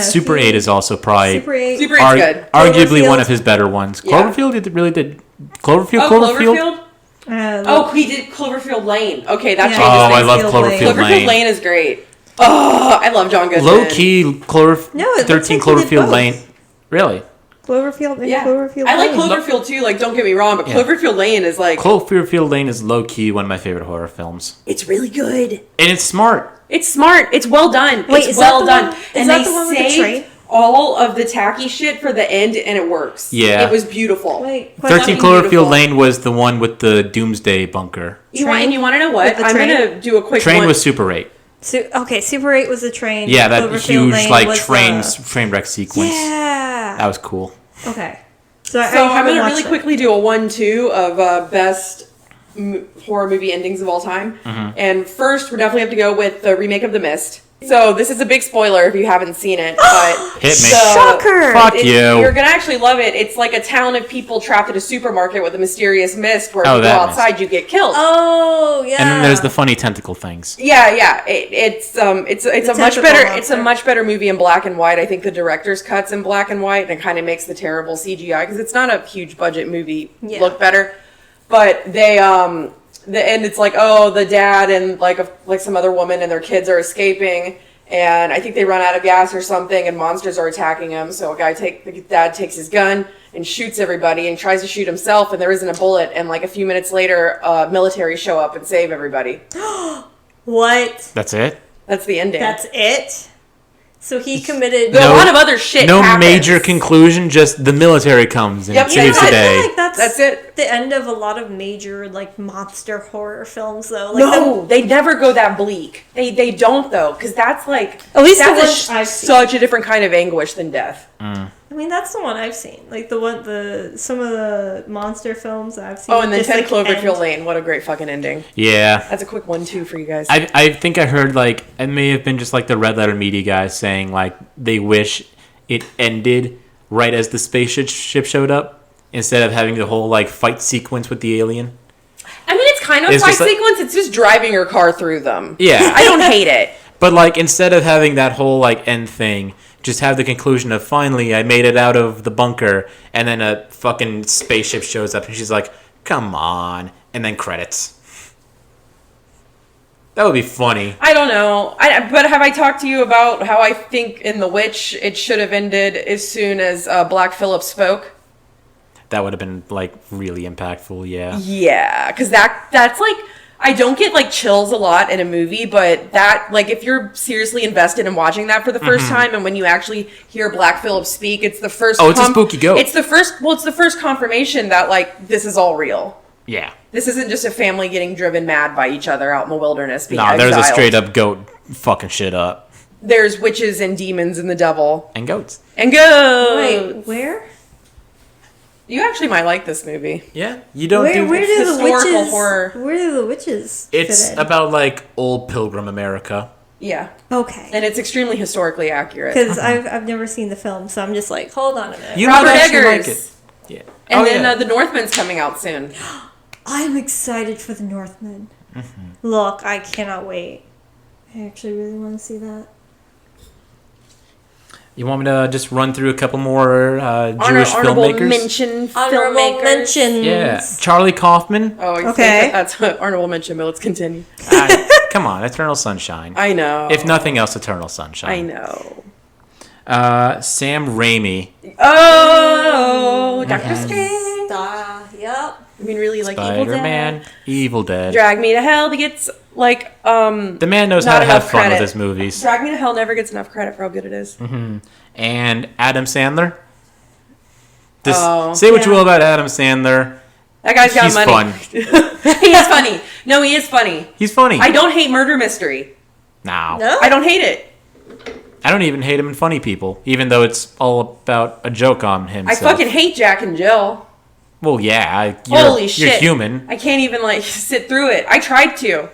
Super 8 is also probably Super 8 Super 8's good. Arguably one of his better ones. Yeah. Cloverfield did Cloverfield? He did Cloverfield Lane. Okay, that changes things. I love Cloverfield Lane. Cloverfield Lane is great. Oh, I love John Goodman. Low key, 13 Cloverfield Lane. Really? Cloverfield and Cloverfield Lane. I like Cloverfield too, like, don't get me wrong, but Cloverfield Lane is like... Cloverfield Lane is low key one of my favorite horror films. It's really good. And it's smart. It's smart. It's well done. Wait, it's well done. Is that the one with the train? All of the tacky shit for the end, and it works. Yeah. It was beautiful. 13 Cloverfield Lane was the one with the Doomsday bunker. You want to know what? I'm going to do a quick Train was Super 8. Super 8 was the train. Yeah, that Cloverfield huge Lane train wreck sequence. Yeah. That was cool. Okay. So I'm going to really quickly do a 1-2 of best horror movie endings of all time. And first, we definitely have to go with the remake of The Mist. So this is a big spoiler if you haven't seen it. But Hit me. Shocker! Fuck you. You're going to actually love it. It's like a town of people trapped at a supermarket with a mysterious mist where if you go outside, you get killed. Oh, yeah. And then there's the funny tentacle things. Yeah. It's a much better movie in black and white. I think the director's cut's in black and white, and it kind of makes the terrible CGI because it's not a huge budget movie look better. But they the end, it's like, the dad and like some other woman and their kids are escaping, and I think they run out of gas or something, and monsters are attacking them. So the dad takes his gun and shoots everybody and tries to shoot himself, and there isn't a bullet. And like a few minutes later, military show up and save everybody. What? That's it? That's the ending. That's it? So he committed... A lot of other shit happens. Major conclusion, just the military comes and saves the day. I feel like that's it. The end of a lot of major monster horror films, though. They never go that bleak. They don't, though, because that's like... At least that's such a different kind of anguish than death. I mean, that's the one I've seen. Like some of the monster films I've seen. Oh, and then 10 Cloverfield Lane. What a great fucking ending. Yeah. That's a quick 1-2 for you guys. I think I heard it may have been just the Red Letter Media guys saying they wish it ended right as the spaceship showed up instead of having the whole fight sequence with the alien. I mean, it's kind of a fight sequence. It's just driving your car through them. Yeah. I don't hate it. But like instead of having that whole like end thing, just have the conclusion of finally I made it out of the bunker, and then a fucking spaceship shows up and she's like, "Come on," and then credits. That would be funny. I don't know. But have I talked to you about how I think in The Witch it should have ended as soon as Black Phillip spoke? That would have been like really impactful. Yeah. Yeah, because that's like, I don't get like chills a lot in a movie, but that, like, if you're seriously invested in watching that for the first time, and when you actually hear Black Phillip speak, it's the first. Oh, it's a spooky goat. It's the first. Well, it's the first confirmation that like this is all real. Yeah. This isn't just a family getting driven mad by each other out in the wilderness. Being Nah, there's a exiled. straight up goat fucking shit up. There's witches and demons and the devil And goats. and goats. Wait, where? You actually might like this movie. Yeah. You don't Where do do the historical witches? horror. Where do the witches? It's fit in? about like old Pilgrim America. Yeah, Okay. and it's extremely historically accurate. Because I've never seen the film, so I'm just like, hold on a minute. You Robert might actually Eggers. like it. Yeah. And Oh, then yeah. The Northman's coming out soon. I'm excited for the Northman. Look, I cannot wait. I actually really want to see that. You want me to just run through a couple more Jewish Honorable filmmakers? mention Honorable filmmakers. mentions. Yeah. Charlie Kaufman. Oh, you Okay. think that's an honorable mention, but let's continue. Come on, Eternal Sunshine. I know. If nothing else, Eternal I Sunshine. know. Sam Raimi. Oh, Doctor Strange. Yep. I mean, really, like Evil Spider-Man. Dead. Evil Dead. Drag Me to Hell gets like The man knows how not to have enough fun with credit. his movies. Drag Me to Hell never gets enough credit for how good it is. And Adam Sandler. Just Oh, say what you yeah. will about Adam Sandler. That guy's got He's money. fun. He is funny. No, he is funny. He's funny. I don't hate murder mystery. No. No? I don't hate it. I don't even hate him in Funny People, even though it's all about a joke on him. I fucking hate Jack and Jill. Well, yeah. Holy shit. You're human. I can't even like sit through it. I tried to.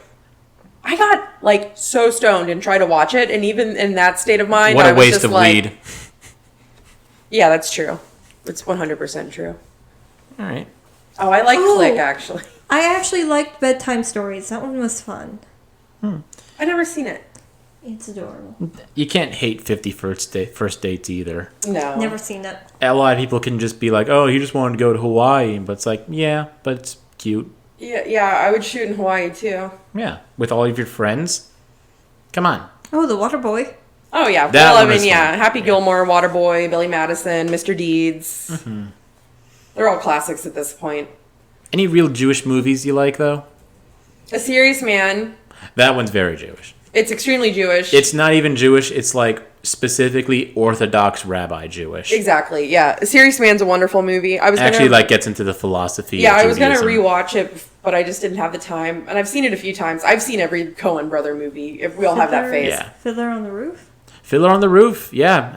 I got like so stoned and tried to watch it, and even in that state of mind, What I a was waste just of like, weed. Yeah, that's true. It's 100% true. All right. Oh, I like Ooh. Click actually. I actually liked Bedtime Stories. That one was fun. I never seen it. It's adorable. You can't hate 50 first dates either. No. Never seen it. A lot of people can just be like, oh, you just wanted to go to Hawaii. But it's like, yeah, but it's cute. Yeah, I would shoot in Hawaii too. Yeah. With all of your friends. Come on. Oh, The Water Boy. Oh yeah. That well, I one mean, is yeah. fun. Happy Yeah. Gilmore, Waterboy, Billy Madison, Mr. Deeds. They're all classics at this point. Any real Jewish movies you like, though? A Serious Man. That one's very Jewish. It's extremely Jewish. It's not even Jewish. It's like specifically Orthodox rabbi Jewish. Exactly. Yeah. A Serious Man's a wonderful movie. I was Actually, gonna, like gets into the philosophy. Yeah, of I was gonna Judaism. rewatch it, but I just didn't have the time. And I've seen it a few times. I've seen every Coen brother movie. If we all have that Fiddler- phase. Yeah. Fiddler on the Roof. Fiddler on the Roof. Yeah,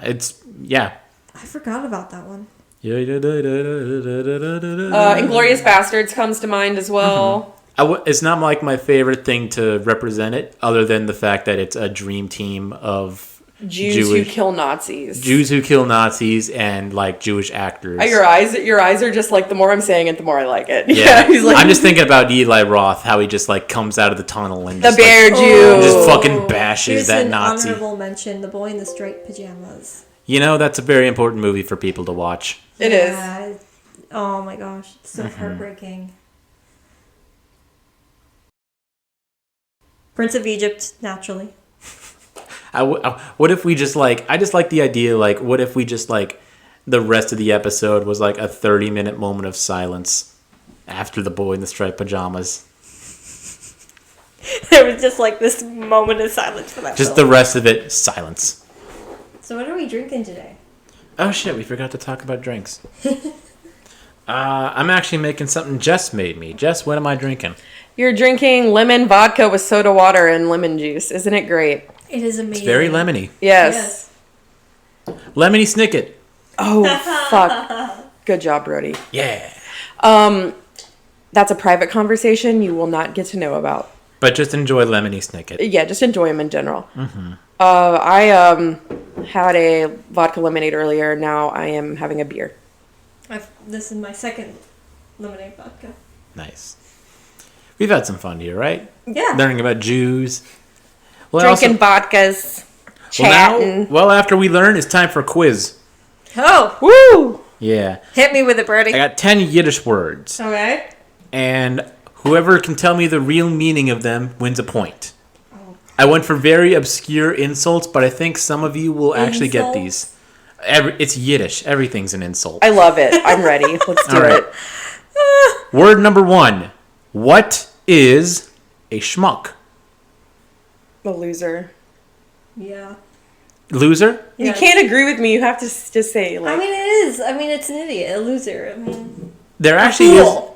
yeah. I forgot about that one. Inglorious Bastards comes to mind as well. It's not like my favorite thing to represent it, other than the fact that it's a dream team of Jews who kill Nazis. Jews who kill Nazis and like Jewish actors. Your eyes are just like, the more I'm saying it, the more I like it. Yeah, he's like I'm just thinking about Eli Roth, how he just like comes out of the tunnel and the just, bear like, Jew. just fucking bashes Here's that an Nazi. honorable mention: The Boy in the Striped Pajamas. You know, that's a very important movie for people to watch. It is. Yeah. Oh my gosh, it's so heartbreaking. Prince of Egypt, naturally. What if we just like? I just like the idea. Like, what if we just like the rest of the episode was like a 30-minute moment of silence after the boy in the striped pajamas. There was just like this moment of silence for that. Just film. the rest of it, silence. So what are we drinking today? Oh shit, we forgot to talk about drinks. I'm actually making something Jess made me. Jess, what am I drinking? You're drinking lemon vodka with soda water and lemon juice. Isn't it great? It is amazing. It's very lemony. Yes. Lemony Snicket. Oh, fuck. Good job, Brody. Yeah. That's a private conversation you will not get to know about. But just enjoy Lemony Snicket. Yeah, just enjoy them in general. I had a vodka lemonade earlier. Now I am having a beer. This is my second lemonade vodka. Nice. We've had some fun here, right? Yeah. Learning about Jews. Drinking vodkas, chatting. Well, after we learn, it's time for a quiz. Oh, Woo! Yeah. hit me with it, Birdie. I got 10 Yiddish words. Okay. And whoever can tell me the real meaning of them wins a point. I went for very obscure insults, but I think some of you will actually get these. It's Yiddish. Everything's an insult. I love it. I'm ready. Let's do All right. it. Word number 1. What is a schmuck? The loser. Yeah. Loser? You Yes. can't agree with me. You have to just say, like... I mean, it is. I mean, it's an idiot, a loser. I mean, There a actually is. fool.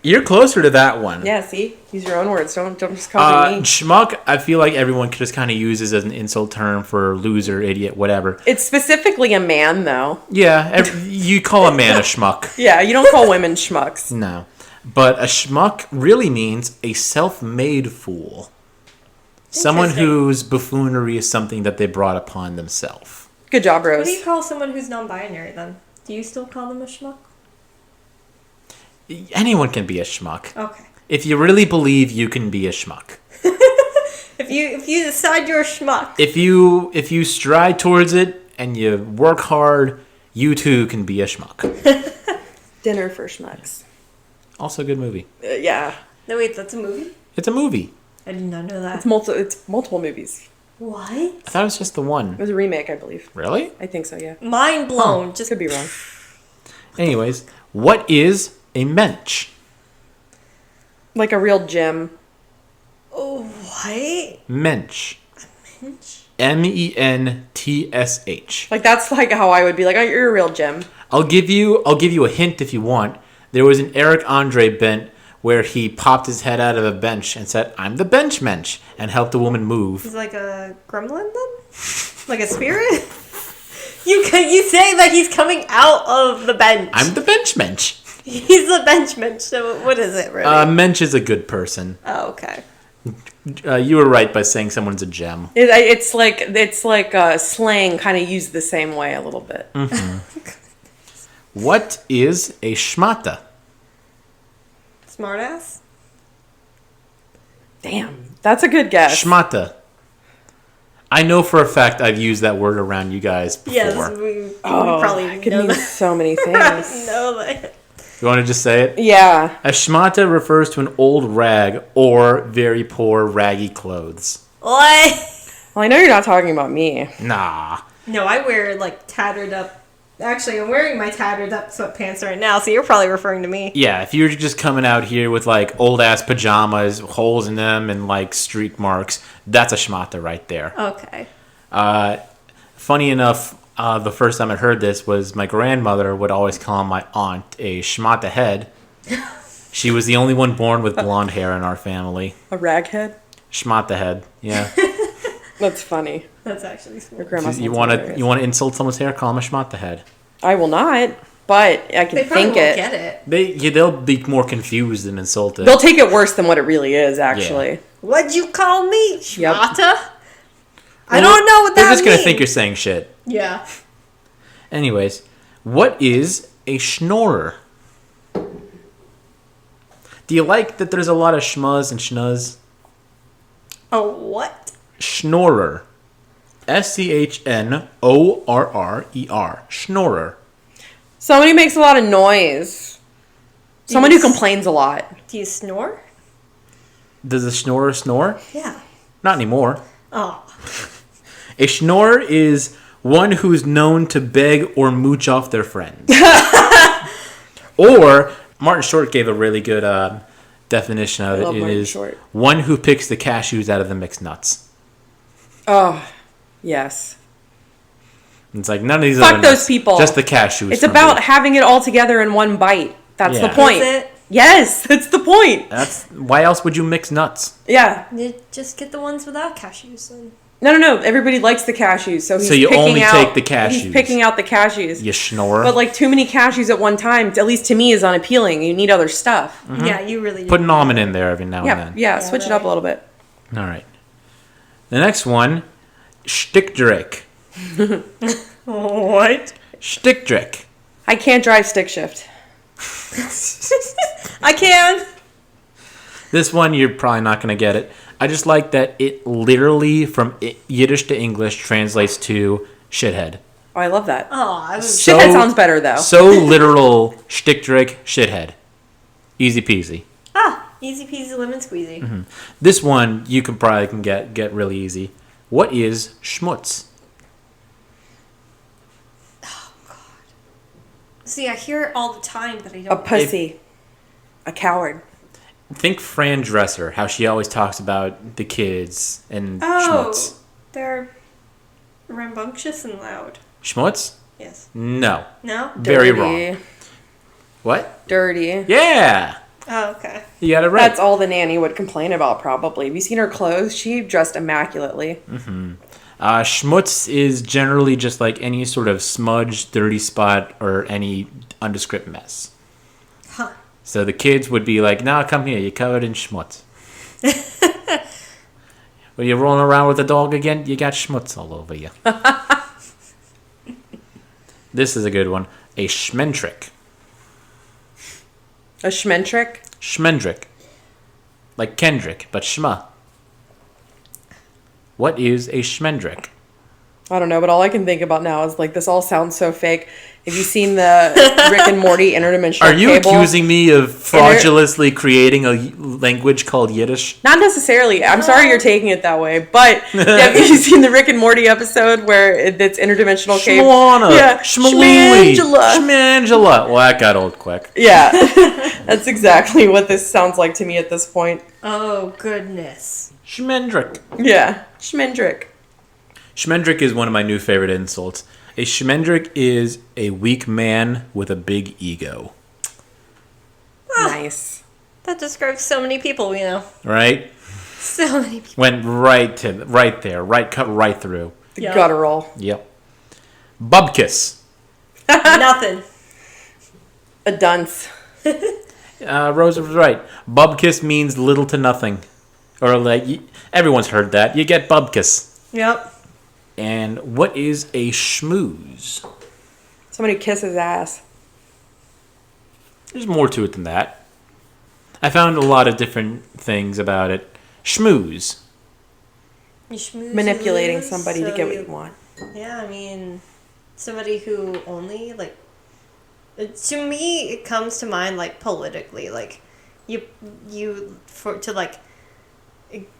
You're closer to that one. Yeah, see? Use your own words. Don't just copy me. Schmuck, I feel like everyone just kind of uses as an insult term for loser, idiot, whatever. It's specifically a man, though. Yeah, you call a man a schmuck. Yeah, you don't call women schmucks. No. But a schmuck really means a self-made fool. Someone Interesting. whose buffoonery is something that they brought upon themselves. Good job, What Rose. do you call someone who's non-binary then? Do you still call them a schmuck? Anyone can be a schmuck. Okay. If you really believe you can be a schmuck. If you decide you're a schmuck. If you stride towards it and you work hard, you too can be a schmuck. Dinner for schmucks. Also a good movie. Yeah. No, wait, that's a movie? It's a movie. I did not know that. It's multiple movies. What? I thought it was just the It one. was a remake, I believe. Really? I think so, yeah. Mind blown. Just Could be wrong. Anyways, what is a mensch? Like a real gym. Oh, what? Mensch. Mensch? MENTSH. Like, that's like how I would be like, oh, you're a real gym. I'll give you a hint if you want. There was an Eric Andre bit where he popped his head out of a bench and said, "I'm the bench mensch," and helped a woman move. He's like a gremlin then? Like a spirit? You say that he's coming out of the bench. I'm the bench mensch. He's the benchman. So what is it really? Mensch is a good person. Oh, okay. You were right by saying someone's a gem. It's like slang kind of used the same way a little bit. What is a schmata? Smartass? Damn. That's a good guess. Schmata. I know for a fact I've used that word around you guys before. Yes, we probably it could know mean that. so many things. know that. You want to just say it? Yeah. A schmata refers to an old rag or very poor raggy clothes. What? Well, I know you're not talking about me. Nah. No, I wear like tattered up. Actually, I'm wearing my tattered up sweatpants right now, so you're probably referring to me. Yeah, if you're just coming out here with like old ass pajamas, holes in them, and like streak marks, that's a schmata right there. Okay. Funny enough, the first time I heard this was my grandmother would always call my aunt a schmata head. She was the only one born with blonde hair in our family. A raghead? Schmata head, yeah. That's funny. That's actually smart. Your grandma You want to insult someone's hair? Call them a schmata head. I will not, but I can They probably think won't it. get it. They'll be more confused than insulted. They'll take it worse than what it really is, actually. What'd you call me? Yep. Schmata? I don't know what that They're just gonna means. think you're saying shit. Yeah. Anyways, what is a schnorrer? Do you like that there's a lot of schmuzz and schnuzz? A what? Schnorrer. SCHNORRER. Schnorrer. Somebody who makes a lot of noise. Someone who complains a lot. Do you snore? Does a schnorrer snore? Yeah. Not anymore. Oh. A schnorrer is one who's known to beg or mooch off their friends. Or, Martin Short gave a really good definition of it. love It Martin is Short. one who picks the cashews out of the mixed nuts. Oh, yes. It's like none of these Fuck other those nuts, people. just the cashews. It's from about me. having it all together in one bite. That's Yeah. the point. Is it? Yes, that's the point. That's why else would you mix nuts? Yeah. You just get the ones without cashews then. No. Everybody likes the cashews, so he's So you picking only out, take the cashews. He's picking out the cashews. You schnorrer. But like too many cashews at one time, at least to me, is unappealing. You need other stuff. Yeah, you really do. Put an almond in there every now Yeah, and then. yeah. Switch it up a little bit. All right. The next one, Stickdrick. What? Stickdrick. I can't drive stick shift. I can. This one, you're probably not going to get it. I just like that it literally, from Yiddish to English, translates to shithead. Oh, I love that. Oh, I was. So- Shithead sounds better, though. So literal, shtick shithead. Easy peasy. Easy peasy lemon squeezy. Mm-hmm. This one you can probably get really easy. What is schmutz? See, I hear it all the time, but I A don't. pussy. A coward. Think Fran Dresser, how she always talks about the kids and Oh, schmutz. they're rambunctious and loud. Schmutz? Yes. No. No? Very Dirty. wrong. What? Dirty. Yeah! Oh, okay. You got it right. That's all the nanny would complain about, probably. Have you seen her clothes? She dressed immaculately. Schmutz is generally just like any sort of smudge, dirty spot, or any undescript mess. Huh. So the kids would be like, "Nah, come here. You're covered in schmutz." Well, you're rolling around with the dog again? You got schmutz all over you. This is a good one. A schmentrick. A schmentrick? Schmendrick. Like Kendrick, but schma. What is a schmendrick? I don't know, but all I can think about now is like this all sounds so fake. Have you seen the Rick and Morty interdimensional Are you cable? accusing me of fraudulently creating a language called Yiddish? Not necessarily. I'm sorry you're taking it that way, but have you seen the Rick and Morty episode where it's interdimensional cable? Shmwana. Yeah. Shmalooey. Schmangela. Schmangela. Well, that got old quick. Yeah. That's exactly what this sounds like to me at this point. Oh, goodness. Schmendrick. Yeah. Schmendrick. Schmendrick is one of my new favorite insults. A schmendrick is a weak man with a big ego. Nice. That describes so many people we know. Right? So many people. Went right there. Cut right through. The Yeah. guttural. Yep. Bubkiss. Nothing. A dunce. Rosa was right. Bubkiss means little to nothing. Or like, everyone's heard that. You get bubkiss. Yep. And what is a schmooze? Somebody kisses ass. There's more to it than that. I found a lot of different things about it. Schmooze. You schmooze Manipulating and lose, somebody to so get what you want. Yeah, I mean, somebody who only, like, to me, it comes to mind, like, politically. Like, to, like,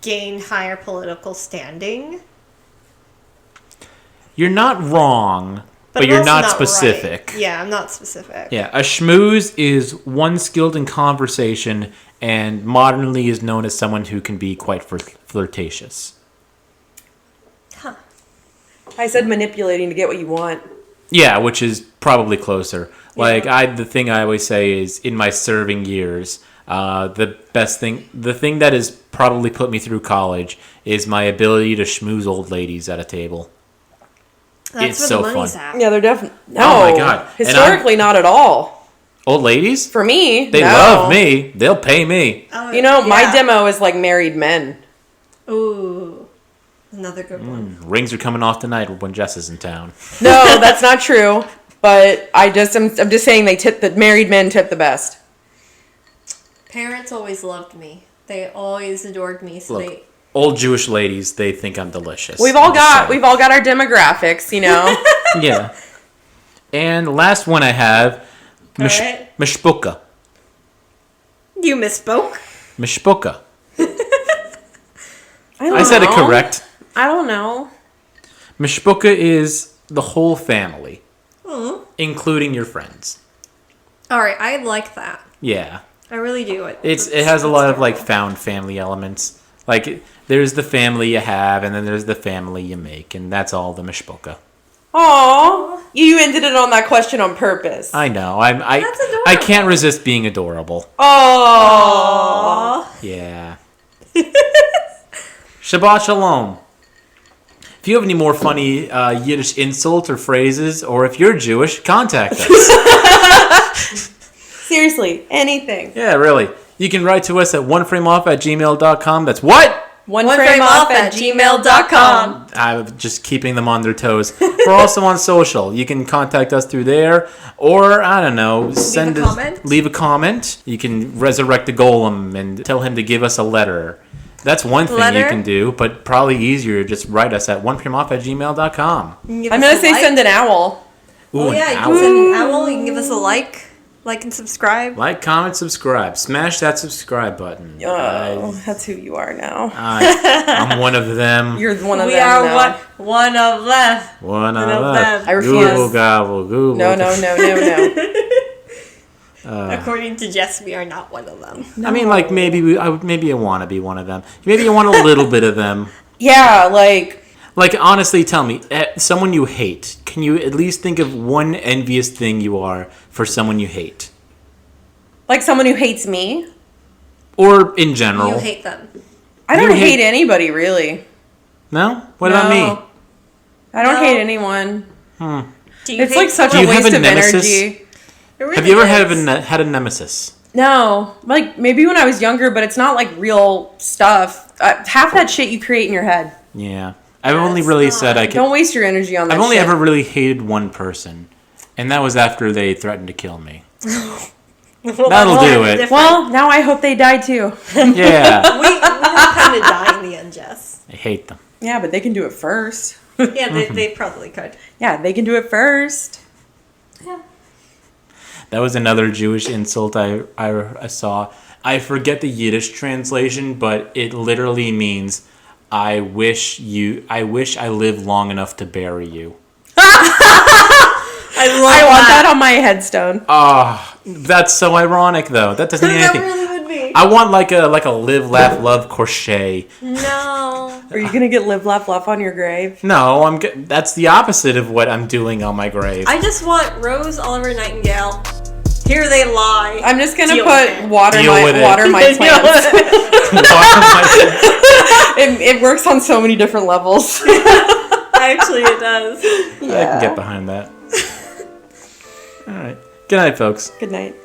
gain higher political standing. You're not wrong, but I'm you're also not right. specific. Yeah, I'm not specific. Yeah, a schmooze is one skilled in conversation and modernly is known as someone who can be quite flirtatious. Huh. I said manipulating to get what you want. Yeah, which is probably closer. Like, the thing I always say is, in my serving years, the thing that has probably put me through college is my ability to schmooze old ladies at a table. That's It's where so the money's fun. at. Yeah, they're definitely... No. Oh my God. And Historically, not at all. Old ladies? For me, They no. love me. They'll pay me. Oh, You know, my yeah. demo is like married men. Ooh. Another good one. Rings are coming off tonight when Jess is in town. No, that's not true. But I'm just saying the married men tip the best. Parents always loved me. They always adored me. So Look, old Jewish ladies, they think I'm delicious. We've all I'm just got saying. our demographics, you know. Yeah. And the last one I have, Alright. mishpuka. You misspoke. Mishpuka. I I said it correct. I don't know. Mishpuka is the whole family, Mm. including your friends. All right, I like that. Yeah. I really do. It has a lot of like found family elements. Like there's the family you have, and then there's the family you make, and that's all the mishpuka. Aw, you ended it on that question on purpose. I know. That's I adorable. can't resist being adorable. Oh, Yeah. Shabbat shalom. If you have any more funny Yiddish insults or phrases, or if you're Jewish, contact us. seriously, anything. Yeah, really. You can write to us at oneframeoff@gmail.com. That's what? One frame off at gmail.com. I'm just keeping them on their toes. We're also on social. You can contact us through there, or I don't know, leave a comment. You can resurrect the golem and tell him to give us a letter. That's one thing you Letter? can do, but probably easier. Just write us at 1pmoff@gmail.com. You can give I'm us gonna a say like. send an owl. Ooh, Oh an yeah, you owl. can send an owl. You can give us a like and subscribe. Like, comment, subscribe. Smash that subscribe button. Oh, that's who you are now. I'm one of them. You're one of We them are now. one of them. One One of of them. them. I refuse. Google gobble, Google. No. According to Jess, we are not one of them. I mean, like, maybe I want to be one of them. Maybe you want a little bit of them. Yeah, like, Like, honestly, tell me, someone you hate, can you at least think of one envious thing you are for someone you hate? someone who hates me. Or in general. You hate them. I don't You hate- hate anybody, really. No? What about No. me? I don't No. hate anyone. Do you It's hate like such Do a you have waste a of nemesis? energy. It really Have you ever is. had a nemesis? No, like maybe when I was younger, but it's not like real stuff. Half that shit you create in your head. Yeah. I've only That's really not- said I could. Don't waste your energy on that I've only shit. ever really hated one person, and that was after they threatened to kill me. Well, That'll that's do it. different. Well, now I hope they die too. Yeah. we will kind of die in the end, Jess. I hate them. Yeah, but they can do it first. Yeah, they probably could. Yeah, they can do it first. Yeah. That was another Jewish insult I saw. I forget the Yiddish translation, but it literally means, I wish I lived long enough to bury you. I love I want that on my headstone. Ah, that's so ironic though. That doesn't mean That anything. really would be. I want like a live, laugh, love crochet. No. Are you gonna get live, laugh, laugh on your grave? No, that's the opposite of what I'm doing on my grave. I just want Rose Oliver Nightingale. Here they lie. I'm just gonna Deal with put it. water Deal with it. my Deal plants. with it. It works on so many different levels. Actually, it does. I can get behind that. All right. Good night, folks. Good night.